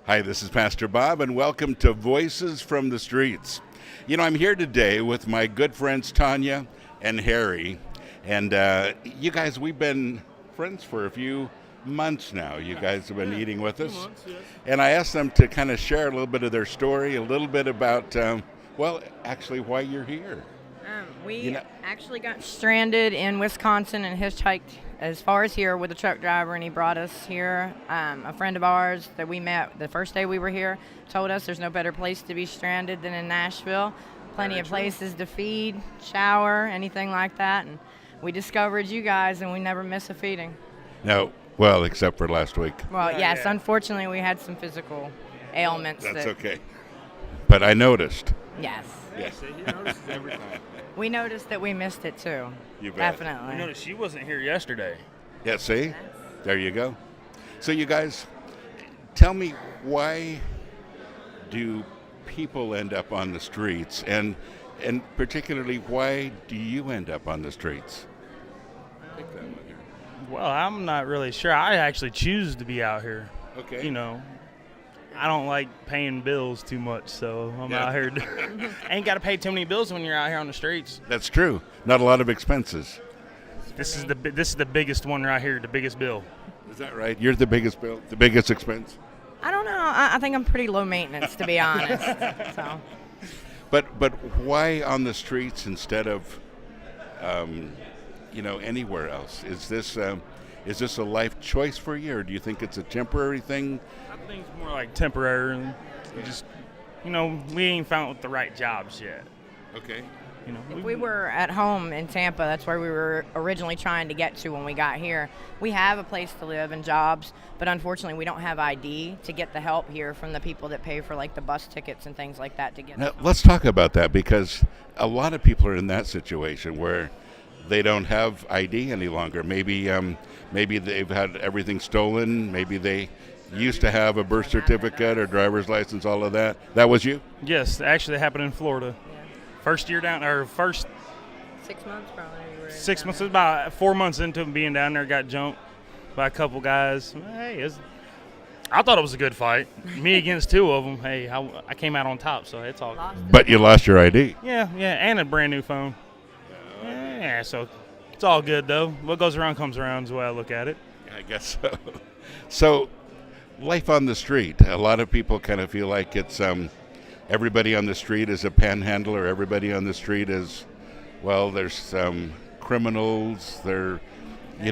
Hi, this is Pastor Bob, and welcome to Voices from the Streets. You know, I'm here today with my good friends Tanja and Harry, and you guys, we've been friends for a few months now. You guys have been eating with us. Months, yes. And I asked them to kind of share a little bit of their story, a little bit about, actually why you're here. We actually got stranded in Wisconsin and hitchhiked as far as here with a truck driver, and he brought us here. A friend of ours that we met the first day we were here told us there's no better place to be stranded than in Nashville. Plenty of places to feed, shower, anything like that. And we discovered you guys, and we never miss a feeding. No, well, except for last week. Well, yes, unfortunately, we had some physical ailments. That's okay. But I noticed. Yes. Yes. He notices every time. We noticed that we missed it, too. You bet. Definitely. You noticed she wasn't here yesterday. Yeah, see? There you go. So you guys, tell me, why do people end up on the streets, and particularly, why do you end up on the streets? Take that one here. Well, I'm not really sure. I actually choose to be out here. Okay. You know, I don't like paying bills too much, so I'm out here. Ain't got to pay too many bills when you're out here on the streets. That's true. Not a lot of expenses. This is the biggest one right here, the biggest bill. Is that right? You're the biggest bill, the biggest expense? I don't know. I think I'm pretty low maintenance, to be honest. So. But why on the streets instead of, anywhere else? Is this a life choice for you, or do you think it's a temporary thing? I think it's more like temporary. Just, we ain't found the right jobs yet. Okay. If we were at home in Tampa, that's where we were originally trying to get to when we got here. We have a place to live and jobs, but unfortunately we don't have ID to get the help here from the people that pay for like the bus tickets and things like that to get Now, us home. let's talk about that, because a lot of people are in that situation where they don't have ID any longer. Maybe they've had everything stolen. Maybe they used to have a birth certificate or driver's license, all of that. That was you? Yes, actually it happened in Florida. First year down, or first 6 months probably. We were 6 months, down about 4 months into being down there, got jumped by a couple guys. Hey, I thought it was a good fight. Me against two of them. Hey, I came out on top, so it's all good. But you lost your ID. Yeah, and a brand new phone. Yeah, so it's all good, though. What goes around comes around is the way I look at it. I guess so. So, life on the street. A lot of people kind of feel like it's everybody on the street is a panhandler. Everybody on the street is, there's criminals. There's a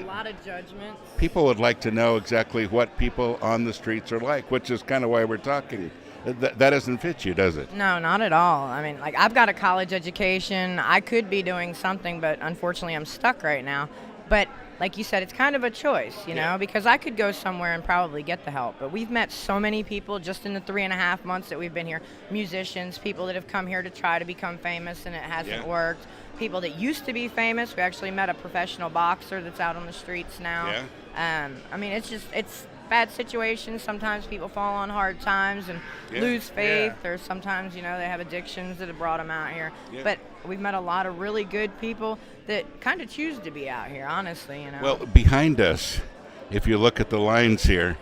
lot of judgments. People would like to know exactly what people on the streets are like, which is kind of why we're talking. That doesn't fit you, does it? No, not at all. I mean, like, I've got a college education. I could be doing something, but unfortunately I'm stuck right now. But like you said, it's kind of a choice, because I could go somewhere and probably get the help. But we've met so many people just in the 3.5 months that we've been here. Musicians, people that have come here to try to become famous and it hasn't worked. People that used to be famous. We actually met a professional boxer that's out on the streets now. Yeah. I mean, it's bad situations. Sometimes people fall on hard times and lose faith, or sometimes, they have addictions that have brought them out here. Yeah. But we've met a lot of really good people that kind of choose to be out here, honestly, Well, behind us, if you look at the lines here,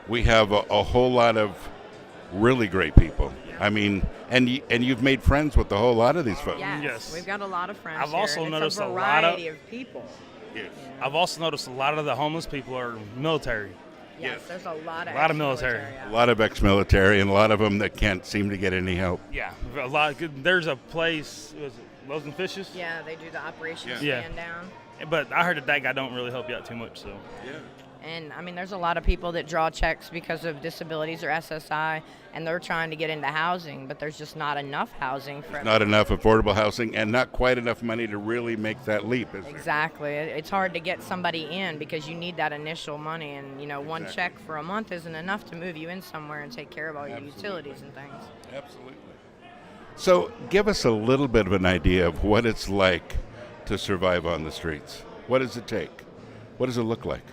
we have a whole lot of really great people. I mean, and you've made friends with a whole lot of these folks. Yes. We've got a lot of friends. I've also here, noticed it's a variety of people. Yes. I've also noticed a lot of the homeless people are military. Yes, there's a lot of military. A lot of ex-military, and a lot of them that can't seem to get any help. Yeah, a lot. There's a place, was it Loaves and Fishes? Yeah, they do the Operation Stand Down. But I heard that guy don't really help you out too much, so. Yeah. And, I mean, there's a lot of people that draw checks because of disabilities or SSI, and they're trying to get into housing, but there's just not enough housing for Not enough affordable housing, and not quite enough money to really make that leap, is there? Exactly. It's hard to get somebody in because you need that initial money, and, one check for a month isn't enough to move you in somewhere and take care of all your utilities and things. Absolutely. So give us a little bit of an idea of what it's like to survive on the streets. What does it take? What does it look like?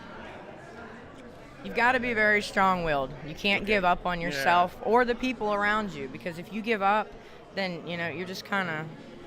You've got to be very strong-willed. You can't give up on yourself or the people around you, because if you give up, then, you're just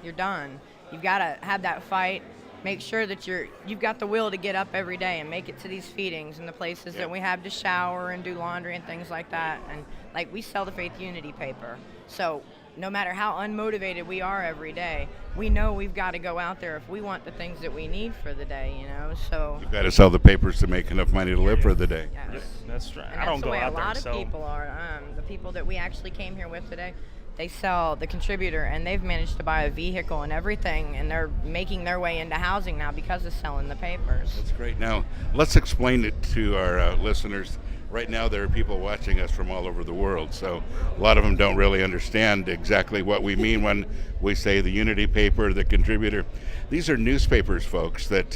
you're done. You've got to have that fight make sure that you've got the will to get up every day and make it to these feedings and the places that we have to shower and do laundry and things like that. And like we sell the Faith Unity paper, so no matter how unmotivated we are every day, we know we've got to go out there if we want the things that we need for the day, you know. So You've got to sell the papers to make enough money to live for the day. yes. That's right. And I don't that's the go way out a there lot and of sell. people are. The people that we actually came here with today, they sell the contributor, and they've managed to buy a vehicle and everything, and they're making their way into housing now because of selling the papers. That's great. Now, let's explain it to our listeners. Right now, there are people watching us from all over the world, so a lot of them don't really understand exactly what we mean when we say the Unity paper, the contributor. These are newspapers, folks, that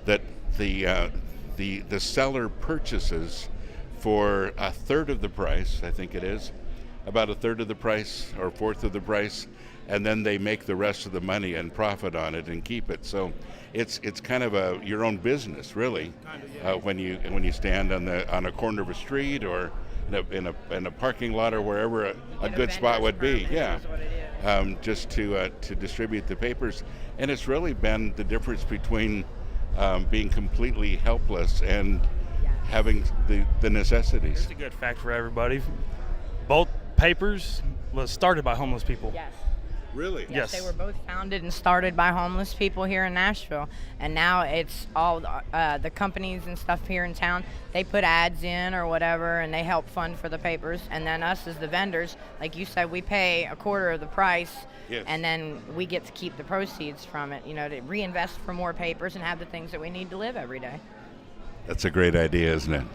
that the seller purchases for a third of the price, I think it is, about a third of the price or a fourth of the price, and then they make the rest of the money and profit on it and keep it. So it's kind of your own business, really, when you stand on a corner of a street or in a parking lot or wherever a good spot would be. Yeah, just to distribute the papers, and it's really been the difference between being completely helpless and having the necessities. It's a good fact for everybody. Both papers was started by homeless people. Yes. Really? Yes. They were both founded and started by homeless people here in Nashville, and now it's all the companies and stuff here in town. They put ads in or whatever, and they help fund for the papers. And then us as the vendors, like you said, we pay a quarter of the price, and then we get to keep the proceeds from it. You know, to reinvest for more papers and have the things that we need to live every day. That's a great idea, isn't it?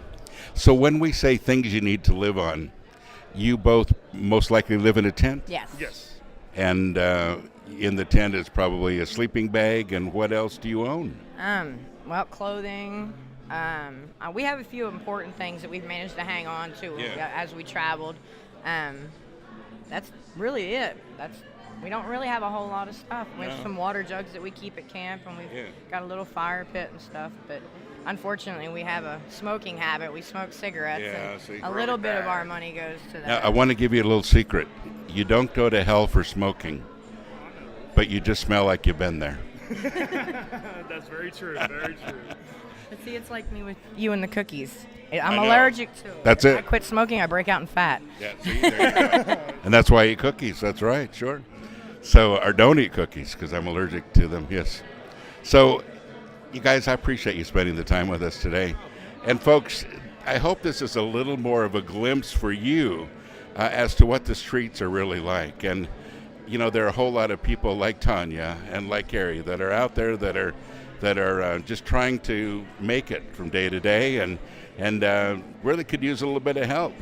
So when we say things you need to live on, you both most likely live in a tent? Yes. Yes. And in the tent is probably a sleeping bag, and what else do you own? Well, clothing. We have a few important things that we've managed to hang on to as we traveled. That's really it. We don't really have a whole lot of stuff. We have some water jugs that we keep at camp, and we've got a little fire pit and stuff. But unfortunately, we have a smoking habit. We smoke cigarettes, and a little bit of our money goes to that. Now, I want to give you a little secret. You don't go to hell for smoking, but you just smell like you've been there. That's very true. Very true. But see, it's like me with you and the cookies. I'm I know. allergic to it. That's it. I quit smoking, I break out in fat. Yeah, see, there you go. And that's why I eat cookies. That's right, sure. So, or don't eat cookies because I'm allergic to them, yes. So, you guys, I appreciate you spending the time with us today. And folks, I hope this is a little more of a glimpse for you as to what the streets are really like. And, you know, there are a whole lot of people like Tanja and like Gary that are out there that are just trying to make it from day to day and really could use a little bit of help.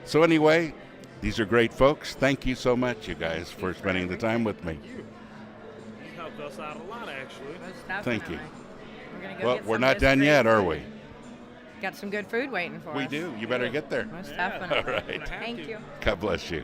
So anyway, these are great folks. Thank you so much, you guys, for spending the time with me. You helped us out a lot, actually. Most Thank you. definitely. We're gonna go Well, get we're some not of this done great yet, are food. we? Got some good food waiting for us. We do. You better get there. Most definitely. All right. Thank you. God bless you.